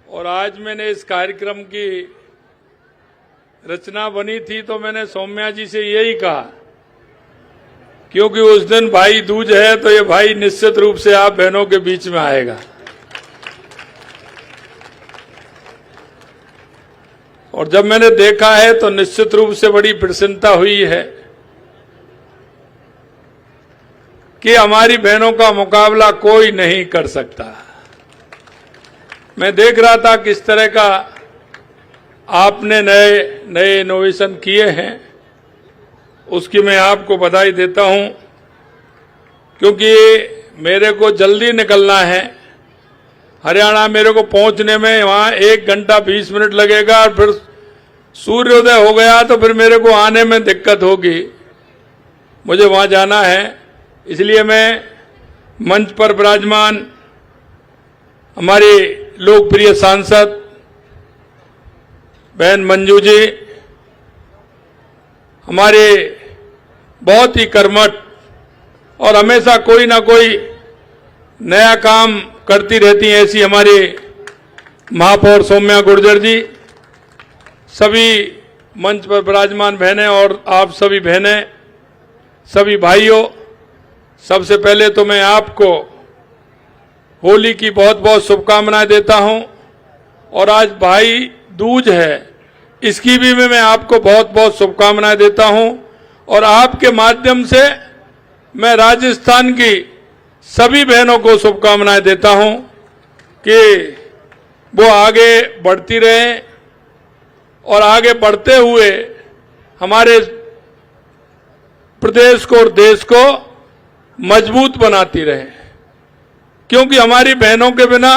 और आज मैंने इस कार्यक्रम की रचना बनी थी तो मैंने सौम्या जी से यही कहा, क्योंकि उस दिन भाई दूज है तो ये भाई निश्चित रूप से आप बहनों के बीच में आएगा। और जब मैंने देखा है तो निश्चित रूप से बड़ी प्रसन्नता हुई है कि हमारी बहनों का मुकाबला कोई नहीं कर सकता। मैं देख रहा था किस तरह का आपने नए नए इनोवेशन किए हैं, उसकी मैं आपको बधाई देता हूं, क्योंकि मेरे को जल्दी निकलना है। हरियाणा मेरे को पहुंचने में वहां 1 घंटा 20 मिनट लगेगा और फिर सूर्योदय हो गया तो फिर मेरे को आने में दिक्कत होगी, मुझे वहां जाना है। इसलिए मैं मंच पर विराजमान हमारी लोकप्रिय सांसद बहन मंजू जी, हमारे बहुत ही कर्मठ और हमेशा कोई ना कोई नया काम करती रहती हैं, ऐसी हमारी महापौर सौम्या गुर्जर जी, सभी मंच पर विराजमान बहनें और आप सभी बहनें, सभी भाइयों, सबसे पहले तो मैं आपको होली की बहुत बहुत शुभकामनाएं देता हूं। और आज भाई दूज है, इसकी भी मैं आपको बहुत बहुत शुभकामनाएं देता हूं। और आपके माध्यम से मैं राजस्थान की सभी बहनों को शुभकामनाएं देता हूं कि वो आगे बढ़ती रहें और आगे बढ़ते हुए हमारे प्रदेश को और देश को मजबूत बनाती रहें। क्योंकि हमारी बहनों के बिना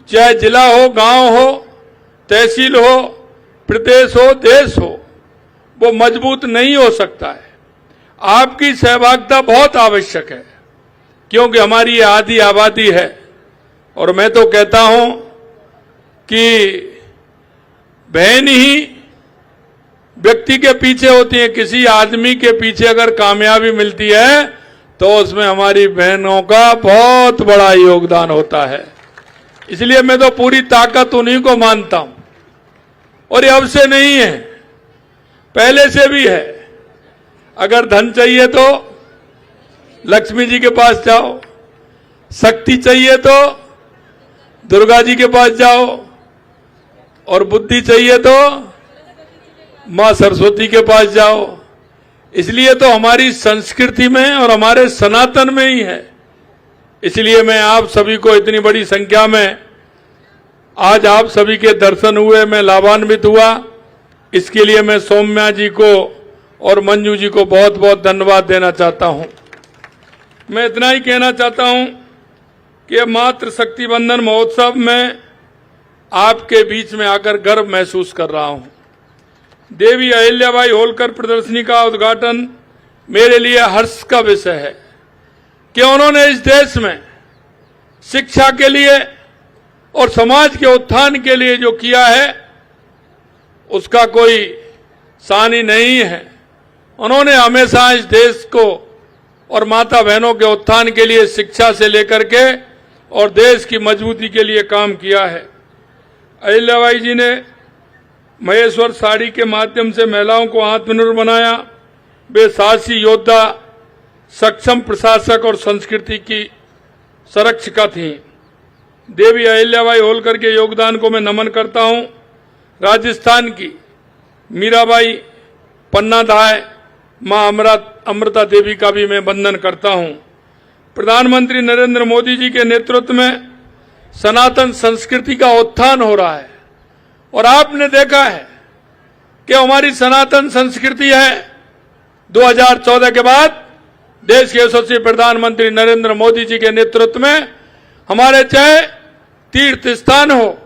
चाहे जिला हो, गांव हो, तहसील हो, प्रदेश हो, देश हो, वो मजबूत नहीं हो सकता है। आपकी सहभागिता बहुत आवश्यक है, क्योंकि हमारी ये आधी आबादी है। और मैं तो कहता हूं कि बहन ही व्यक्ति के पीछे होती है। किसी आदमी के पीछे अगर कामयाबी मिलती है तो उसमें हमारी बहनों का बहुत बड़ा योगदान होता है। इसलिए मैं तो पूरी ताकत उन्हीं को मानता हूं। और ये अब से नहीं है, पहले से भी है। अगर धन चाहिए तो लक्ष्मी जी के पास जाओ, शक्ति चाहिए तो दुर्गा जी के पास जाओ, और बुद्धि चाहिए तो मां सरस्वती के पास जाओ। इसलिए तो हमारी संस्कृति में और हमारे सनातन में ही है। इसलिए मैं आप सभी को इतनी बड़ी संख्या में आज आप सभी के दर्शन हुए, मैं लाभान्वित हुआ। इसके लिए मैं सौम्या जी को और मंजू जी को बहुत बहुत धन्यवाद देना चाहता हूं। मैं इतना ही कहना चाहता हूं कि मातृ शक्ति बंधन महोत्सव में आपके बीच में आकर गर्व महसूस कर रहा हूं। देवी अहिल्याबाई होलकर प्रदर्शनी का उद्घाटन मेरे लिए हर्ष का विषय है कि उन्होंने इस देश में शिक्षा के लिए और समाज के उत्थान के लिए जो किया है उसका कोई सानी नहीं है। उन्होंने हमेशा इस देश को और माता बहनों के उत्थान के लिए शिक्षा से लेकर के और देश की मजबूती के लिए काम किया है। अहिल्याबाई जी ने महेश्वर साड़ी के माध्यम से महिलाओं को आत्मनिर्भर बनाया। वे साहसी योद्धा, सक्षम प्रशासक और संस्कृति की संरक्षिका थीं। देवी अहिल्याबाई होलकर के योगदान को मैं नमन करता हूं। राजस्थान की मीराबाई, पन्ना धाय, मां अमृता देवी का भी मैं वंदन करता हूं। प्रधानमंत्री नरेंद्र मोदी जी के नेतृत्व में सनातन संस्कृति का उत्थान हो रहा है। और आपने देखा है कि हमारी सनातन संस्कृति है 2014 के बाद देश के यशस्वी प्रधानमंत्री नरेंद्र मोदी जी के नेतृत्व में हमारे चाहे तीर्थ स्थान हो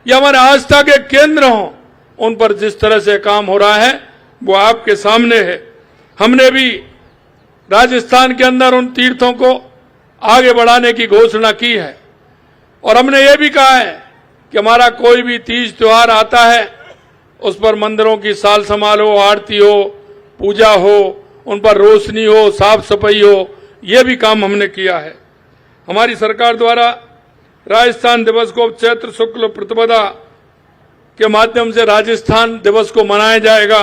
या हमारे आस्था के केंद्र हो, उन पर जिस तरह से काम हो रहा है वो आपके सामने है। हमने भी राजस्थान के अंदर उन तीर्थों को आगे बढ़ाने की घोषणा की है। और हमने ये भी कहा है कि हमारा कोई भी तीज त्योहार आता है उस पर मंदिरों की साल संभाल हो, आरती हो, पूजा हो, उन पर रोशनी हो, साफ सफाई हो, ये भी काम हमने किया है। हमारी सरकार द्वारा राजस्थान दिवस को चैत्र शुक्ल प्रतिपदा के माध्यम से राजस्थान दिवस को मनाया जाएगा।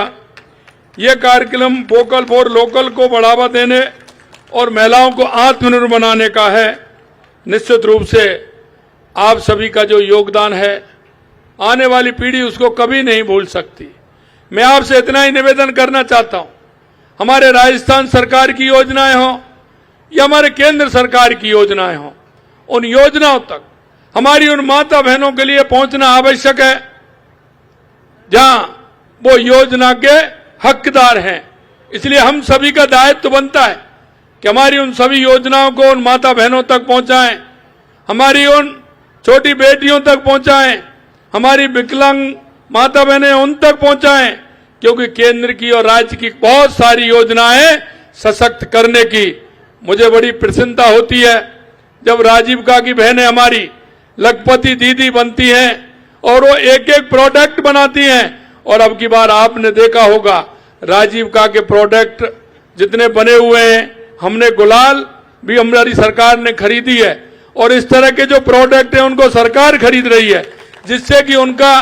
ये कार्यक्रम वोकल फॉर लोकल को बढ़ावा देने और महिलाओं को आत्मनिर्भर बनाने का है। निश्चित रूप से आप सभी का जो योगदान है आने वाली पीढ़ी उसको कभी नहीं भूल सकती। मैं आपसे इतना ही निवेदन करना चाहता हूं, हमारे राजस्थान सरकार की योजनाएं हों या हमारे केंद्र सरकार की योजनाएं हों, उन योजनाओं तक हमारी उन माता बहनों के लिए पहुंचना आवश्यक है जहां वो योजना के हकदार हैं। इसलिए हम सभी का दायित्व बनता है कि हमारी उन सभी योजनाओं को उन माता बहनों तक पहुंचाएं, हमारी उन छोटी बेटियों तक पहुंचाएं, हमारी विकलांग माता बहनें उन तक पहुंचाएं, क्योंकि केंद्र की और राज्य की बहुत सारी योजनाएं सशक्त करने की। मुझे बड़ी प्रसन्नता होती है जब राजीव का की बहनें हमारी लखपति दीदी बनती हैं और वो एक एक प्रोडक्ट बनाती हैं। और अब की बार आपने देखा होगा राजीव का के प्रोडक्ट जितने बने हुए हैं, हमने गुलाल भी हमारी सरकार ने खरीदी है और इस तरह के जो प्रोडक्ट हैं उनको सरकार खरीद रही है, जिससे कि उनका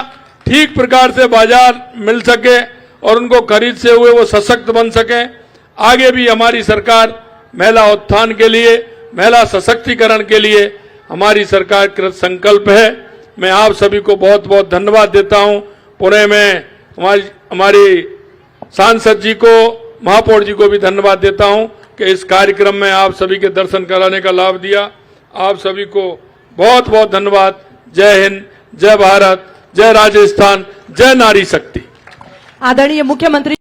ठीक प्रकार से बाजार मिल सके और उनको खरीद से हुए वो सशक्त बन सके। आगे भी हमारी सरकार महिला उत्थान के लिए, महिला सशक्तिकरण के लिए हमारी सरकार कृत संकल्प है। मैं आप सभी को बहुत बहुत धन्यवाद देता हूं। पुणे में हमारी सांसद जी को, महापौर जी को भी धन्यवाद देता हूं कि इस कार्यक्रम में आप सभी के दर्शन कराने का लाभ दिया। आप सभी को बहुत बहुत धन्यवाद। जय हिंद, जय भारत, जय राजस्थान, जय नारी शक्ति। आदरणीय मुख्यमंत्री